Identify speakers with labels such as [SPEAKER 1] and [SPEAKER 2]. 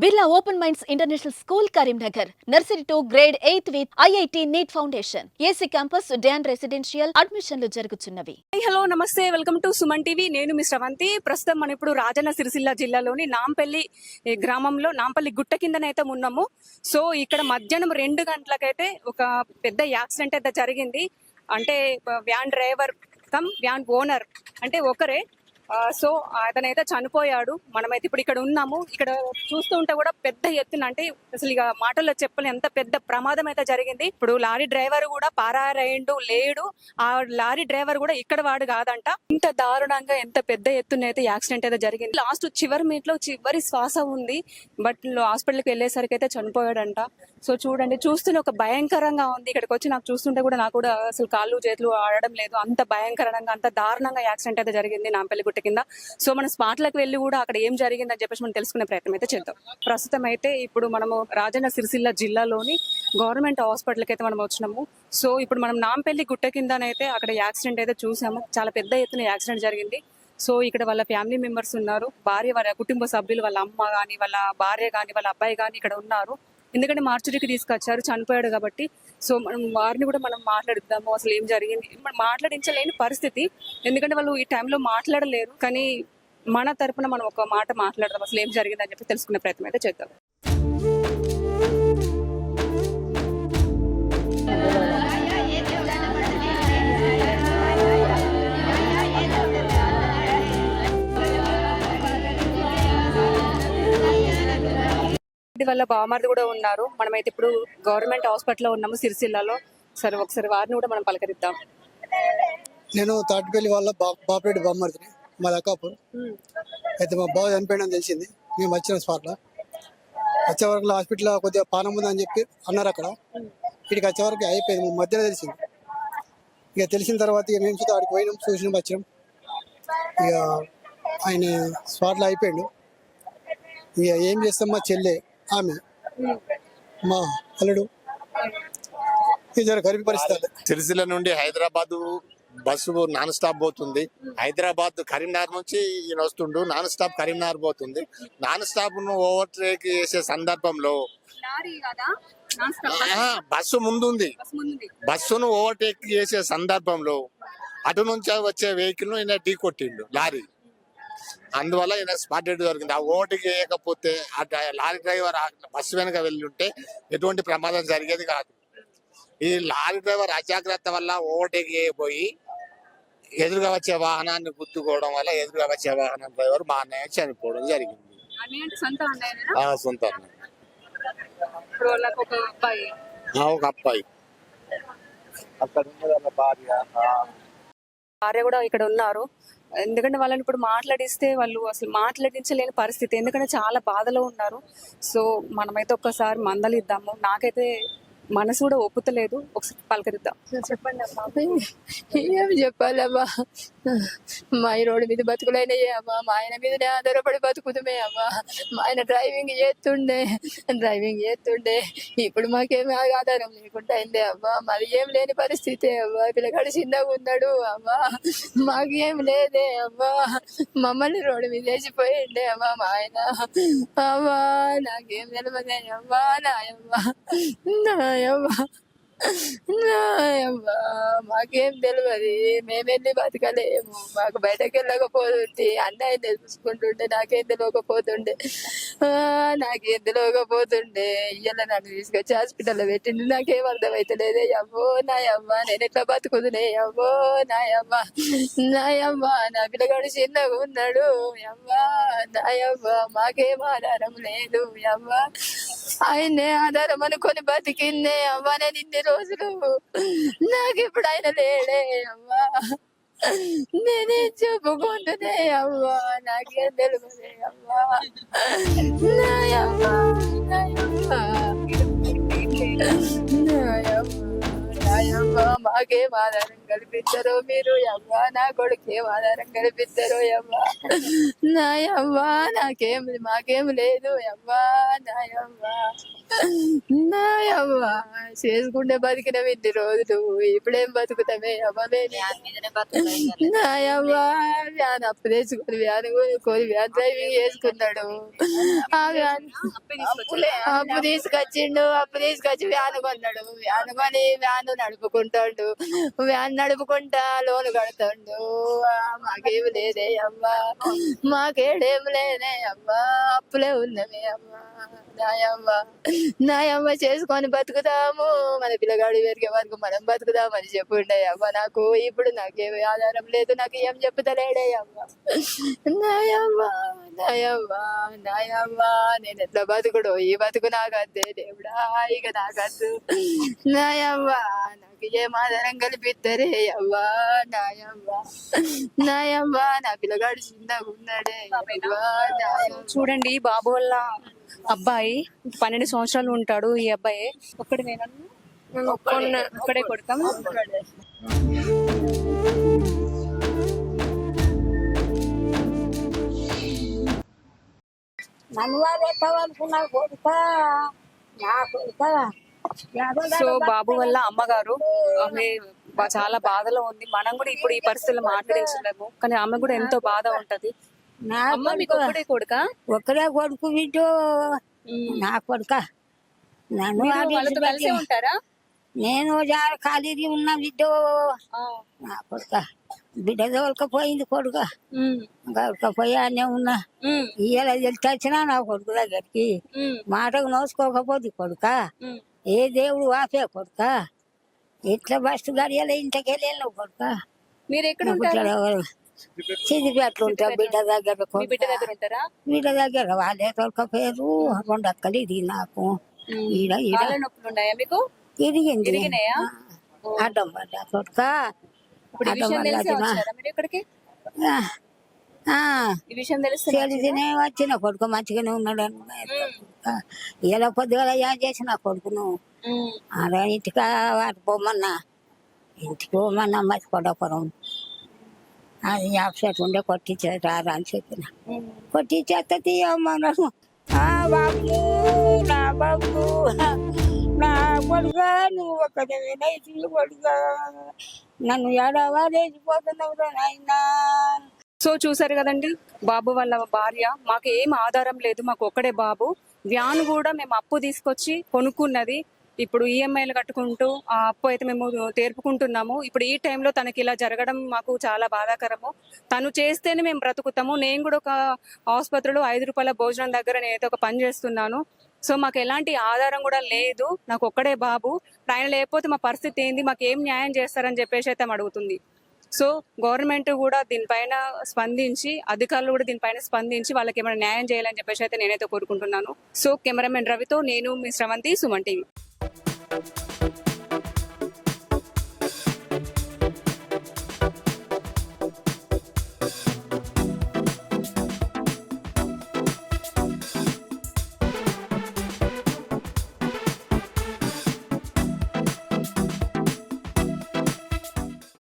[SPEAKER 1] Birla open minds international school Karimnagar nursery to grade 8 with IIT NEET foundation AC campus డ్యాన్ residential అడ్మిషన్లు జరుగుతున్నవి.
[SPEAKER 2] Hello నమస్తే, welcome to Suman TV. నేను మీ శ్రవంతి. ప్రస్తుతం మనం ఇప్పుడు రాజన్న సిరిసిల్ల జిల్లాలోని నాంపల్లి గ్రామంలో నాంపల్లి గుట్ట కిందనైతే ఉన్నాము. సో ఇక్కడ మధ్యాహ్నం 2 గంటలకైతే ఒక పెద్ద యాక్సిడెంట్ అయితే జరిగింది. అంటే van driver cum van owner అంటే ఒకరే. సో అతనైతే చనిపోయాడు. మనమైతే ఇప్పుడు ఇక్కడ ఉన్నాము. ఇక్కడ చూస్తూ ఉంటే కూడా పెద్ద ఎత్తున, అంటే అసలు ఇక మాటల్లో చెప్పలేం ఎంత పెద్ద ప్రమాదం అయితే జరిగింది. ఇప్పుడు లారీ డ్రైవర్ కూడా పారారైండు లేడు. ఆ లారీ డ్రైవర్ కూడా ఇక్కడ వాడు కాదంట. ఇంత దారుణంగా ఎంత పెద్ద ఎత్తున అయితే యాక్సిడెంట్ అయితే జరిగింది. లాస్ట్ చివరి మీట్లో చివరి శ్వాస ఉంది, బట్ హాస్పిటల్కి వెళ్ళేసరికి అయితే చనిపోయాడంట. సో చూడండి, చూస్తూనే ఒక భయంకరంగా ఉంది. ఇక్కడికి వచ్చి నాకు చూస్తుంటే కూడా నాకు కూడా అసలు కాళ్ళు చేతులు ఆడడం లేదు. అంత భయంకరంగా అంత దారుణంగా యాక్సిడెంట్ అయితే జరిగింది నాంపల్లి గుట్ట కింద. సో మన స్పాట్లకు వెళ్ళి కూడా అక్కడ ఏం జరిగిందని చెప్పేసి మనం తెలుసుకునే ప్రయత్నం అయితే చేద్దాం. ప్రస్తుతం అయితే ఇప్పుడు మనము రాజన్న సిరిసిల్ల జిల్లాలోని గవర్నమెంట్ హాస్పిటల్కి అయితే మనం వచ్చినాము. సో ఇప్పుడు మనం నాంపల్లి గుట్ట కిందనైతే అక్కడ యాక్సిడెంట్ అయితే చూసాము. చాలా పెద్ద ఎత్తున యాక్సిడెంట్ జరిగింది. సో ఇక్కడ వాళ్ళ ఫ్యామిలీ మెంబర్స్ ఉన్నారు, భార్య, వాళ్ళ కుటుంబ సభ్యులు, వాళ్ళ అమ్మ కానీ వాళ్ళ భార్య కానీ వాళ్ళ అబ్బాయి కానీ ఇక్కడ ఉన్నారు. ఎందుకంటే మార్చురీకి తీసుకొచ్చారు, చనిపోయాడు కాబట్టి. సో మనం వారిని కూడా మనం మాట్లాడిద్దాము, అసలు ఏం జరిగింది. మాట్లాడించలేని పరిస్థితి, ఎందుకంటే వాళ్ళు ఈ టైంలో మాట్లాడలేరు. కానీ మన తరపున మనం ఒక మాట మాట్లాడదాం, అసలు ఏం జరిగింది అని చెప్పి తెలుసుకునే ప్రయత్నం అయితే చేద్దాం. వాళ్ళ బావమరిది కూడా ఉన్నారు. మనమైతే ఇప్పుడు గవర్నమెంట్ హాస్పిటల్లో ఉన్నాము సిరిసిల్లలో. సరే ఒకసారి వారిని కూడా మనం పలకరిద్దాం.
[SPEAKER 3] నేను తాటిపల్లి వాళ్ళ బాపరెడ్డి బామ్మర్దిని, మా లక్కాపూర్. అయితే మా బావ చనిపోయాడని తెలిసింది. మేము వచ్చిన స్పాట్లో వచ్చే వరకు హాస్పిటల్లో కొద్దిగా పానం ఉందని చెప్పి అన్నారు. అక్కడ ఇక్కడికి వచ్చే వరకు అయిపోయింది, మధ్యలో తెలిసింది. ఇక తెలిసిన తర్వాత ఇక మేము చూస్తే ఆడికి పోయినాం, చూసినాం, వచ్చినాం. ఇక ఆయన స్పాట్లో అయిపోయాడు. ఇక ఏం చేస్తాం, మా చెల్లె, ఆమె, మా అల్లుడు, గరీబ్ పరిస్థితి.
[SPEAKER 4] సిరిసిల్ల నుండి హైదరాబాద్ బస్సు నాన్ స్టాప్ పోతుంది. హైదరాబాద్ కరీంనగర్ నుంచి ఈయన వస్తుండు, నాన్ స్టాప్ కరీంనగర్ పోతుంది. నాన్ స్టాప్ ను ఓవర్టేక్ చేసే సందర్భంలో బస్సు ముందుంది. బస్సును ఓవర్టేక్ చేసే సందర్భంలో అటు నుంచి వచ్చే వెహికల్ ను ఈయన ఢీ కొట్టిండు, లారీ. అందువల్ల ఈయన స్పాట్ డెడ్ జరిగింది. ఆ ఓవర్టేక్ చేయకపోతే ఆ లారీ డ్రైవర్ బస్సు వెనక వెళ్ళి ఉంటే ఎటువంటి ప్రమాదం జరిగేది కాదు. ఈ లారీ డ్రైవర్ అజాగ్రత్త వల్ల ఓవర్టేక్ చేయబోయి ఎదురుగా వచ్చే వాహనాన్ని గుద్దుకోవడం వల్ల ఎదురుగా వచ్చే వాహనం డ్రైవర్ మా అన్నయ్య చనిపోవడం జరిగింది. సొంత ఒక అబ్బాయి అక్కడ
[SPEAKER 2] భార్య కూడా ఇక్కడ ఉన్నారు. ఎందుకంటే వాళ్ళని ఇప్పుడు మాట్లాడిస్తే వాళ్ళు అసలు మాట్లాడించలేని పరిస్థితి, ఎందుకంటే చాలా బాధలో ఉన్నారు. సో మనమైతే ఒక్కసారి మందలిద్దాము. నాకైతే మనసు కూడా ఒప్పుతలేదు. ఒకసారి పలకరిద్దాం. చెప్పండి అమ్మా.
[SPEAKER 5] ఏమి చెప్పాలమ్మా, మా ఈ రోడ్డు మీద బతుకులైనయే అమ్మా. మా ఆయన మీదనే ఆధారపడి బతుకుతుమే అమ్మా. మా ఆయన డ్రైవింగ్ చేస్తుండే. ఇప్పుడు మాకేమి ఆధారం లేకుండా అయిందే అమ్మా. మరి ఏం లేని పరిస్థితి అమ్మా. పిల్లగాడు చిన్నగా ఉన్నాడు అమ్మా. మాకేం లేదే అమ్మా. మమ్మల్ని రోడ్డు మీద వేసిపోయిండే అమ్మా మా ఆయన. అమ్మా నాకేం తెలియదే అమ్మా. మాకేం తెలియదు, మేమెళ్ళి బతకలేము. మాకు బయటకు వెళ్ళకపోతుంటే అన్నయ్య తెలుసుకుంటుండే, నాకేం తెలియకపోతుండే. ఇయ్యాల నన్ను తీసుకొచ్చి హాస్పిటల్లో పెట్టిండు. నాకేం అర్థమైతలేదే అమ్మో నాయమ్మ. నేను ఎట్లా బతుకుతునే అమ్మో నాయమ్మ. నా పిల్లగాడు చిన్నగా ఉన్నాడు అమ్మా. నాయమ్మ మాకేం ఆధారం లేదు అమ్మ. ఆయన్నే ఆధారం అనుకొని బతికిందే అమ్మా నేను ఇన్ని రోజులు. నాకు ఇప్పుడు ఆయన లేడే అమ్మా. నేనే చెప్పుకుంటునే అమ్మా. నాకేం తెలియదే అమ్మా. మాకేం ఆధారం కల్పిస్తారో మీరు అవ్వా, నా కొడుకు ఏం ఆధారం కల్పిస్తారో అవ్వా, నా అవ్వా మాకేం లేదు అవ్వా, నా అవ్వా, నా అవ్వా చేసుకుంటే బతికిన ఇన్ని రోజులు ఇప్పుడేం బతుకుతామే అవ్వమే, నా అవ్వా వ్యాన్ అప్పు తెచ్చుకొని వ్యాన్ కొనుక్కొని వ్యాన్ డ్రైవింగ్ చేసుకున్నాడు. ఆ వ్యాన్ అప్పు తీసుకొచ్చి వ్యాన్ కొన్నాడు. వ్యాన్ కొని వ్యాన్ నడుపుకుంటాడు. వ్యాన్ నడుపుకుంటా లోన్ కడతాడు. మాకేం లేదే అమ్మా, మాకేడేం లేదే అమ్మా, అప్పులే ఉన్నవి అమ్మా, నాయమ్మ చేసుకొని బతుకుతాము, మన పిల్లగాడు పెరిగే వరకు మనం బతుకుదామని చెప్పుండే అమ్మ. నాకు ఇప్పుడు నాకేమి ఆధారం లేదు, నాకు ఏం చెప్పుతలేడే అమ్మ. నాయమ్మ నేను ఎట్లా బతుకుడు, ఈ బతుకు నాకద్దే దేవుడా, ఇక నాకద్దు నాయమ్మ, నాకు ఏం ఆధారం కల్పిస్తారే అవ్వా, నాయమ్మ నా పిల్లగాడు చిన్నగా ఉన్నాడే అవ్వా,
[SPEAKER 2] చూడండి బాబు వల్ల అబ్బాయి 12 సంవత్సరాలు ఉంటాడు. ఈ అబ్బాయి ఒక్కడే కొడుతాం. సో బాబు వల్ల అమ్మగారు ఆమె చాలా బాధలో ఉంది. మనం కూడా ఇప్పుడు ఈ పరిస్థితుల్లో మాట్లాడేస్తున్నాము, కానీ ఆమె కూడా ఎంతో బాధ ఉంటది. అమ్మ మీకు ఒక్కడే కొడుకా?
[SPEAKER 6] ఒక్కడే కొడుకు బిడ్డు, నా కొడుక. నన్ను
[SPEAKER 2] వాళ్ళతో కలిసే ఉంటారా?
[SPEAKER 6] నేను ఖాళీ ఉన్న బిడ్డు, నా కొడుక. బిడ్డ తోలుకపోయింది కొడుక, తోలుకపోయి అనే ఉన్నా. ఇయ్యాల తెలిసినా నా కొడుకు దగ్గరికి మాటకు నోసుకోకపోతే కొడుక, ఏ దేవుడు వాపే కొడుక, ఎట్లా బస్సు గడియాల ఇంటికి వెళ్ళాను కొడుక.
[SPEAKER 2] మీరు ఎక్కడ ఉంటారు?
[SPEAKER 6] సిద్దిపేటలు ఉంటాం. బిడ్డ దగ్గర
[SPEAKER 2] బిడ్డ దగ్గర ఉంటారా?
[SPEAKER 6] బిడ్డ దగ్గర వాళ్ళే తొలకపోయారు. 2 అక్కలు ఇది నాకు ఈడ
[SPEAKER 2] కాళ్ళ నొప్పులు ఉన్నాయా మీకు?
[SPEAKER 6] ఇరిగింది,
[SPEAKER 2] ఇరిగినాయా?
[SPEAKER 6] అడ్డం పడ్డ కొడుక.
[SPEAKER 2] ఇప్పుడు ఈ విషయం తెలిసే వచ్చారా మీరు ఇక్కడికి? ఈ విషయం
[SPEAKER 6] తెలిసినే వచ్చిన కొడుకు మంచిగానే ఉన్నాడు. ఇలా పొద్దుగా ఏం చేసిన కొడుకును అలా ఇంటికి వాటి పోమన్నా, ఇంటికి పోమన్నా మర్చిపోవడం. అది ఆఫ్సెట్ ఉండే కొట్టించారా అని చెప్పిన. కొట్టించేస్తా తీయమన్నాను. బాబు నా బాబు నా కొడుగా, నువ్వు ఒక్కదేసి కొడుగా, నన్ను ఏడవాలేసిపోతున్నావు నాయనా.
[SPEAKER 2] సో చూసారు కదండి, బాబు వాళ్ళ భార్య, మాకు ఏం ఆధారం లేదు, మాకు ఒక్కడే బాబు. వ్యాన్ కూడా మేము అప్పు తీసుకొచ్చి కొనుక్కున్నది. ఇప్పుడు ఈఎంఐలు కట్టుకుంటూ ఆ అప్పు అయితే మేము తీర్పుకుంటున్నాము. ఇప్పుడు ఈ టైంలో తనకి ఇలా జరగడం మాకు చాలా బాధాకరము. తను చేస్తేనే మేము బ్రతుకుతాము. నేను కూడా ఒక ఆసుపత్రిలో 5 రూపాయల భోజనం దగ్గర నేనైతే ఒక పని చేస్తున్నాను. సో మాకు ఎలాంటి ఆధారం కూడా లేదు, నాకు ఒక్కడే బాబు. ఆయన లేకపోతే మా పరిస్థితి ఏంది, మాకు ఏం న్యాయం చేస్తారని చెప్పేసి అయితే అడుగుతుంది. సో గవర్నమెంట్ కూడా దీనిపైన స్పందించి, అధికారులు కూడా దీనిపైన స్పందించి వాళ్ళకి ఏమైనా న్యాయం చేయాలని చెప్పేసి అయితే నేనైతే కోరుకుంటున్నాను. సో కెమెరామెన్ రవితో నేను మీ శ్రవంతి, సుమన్ టీవీ.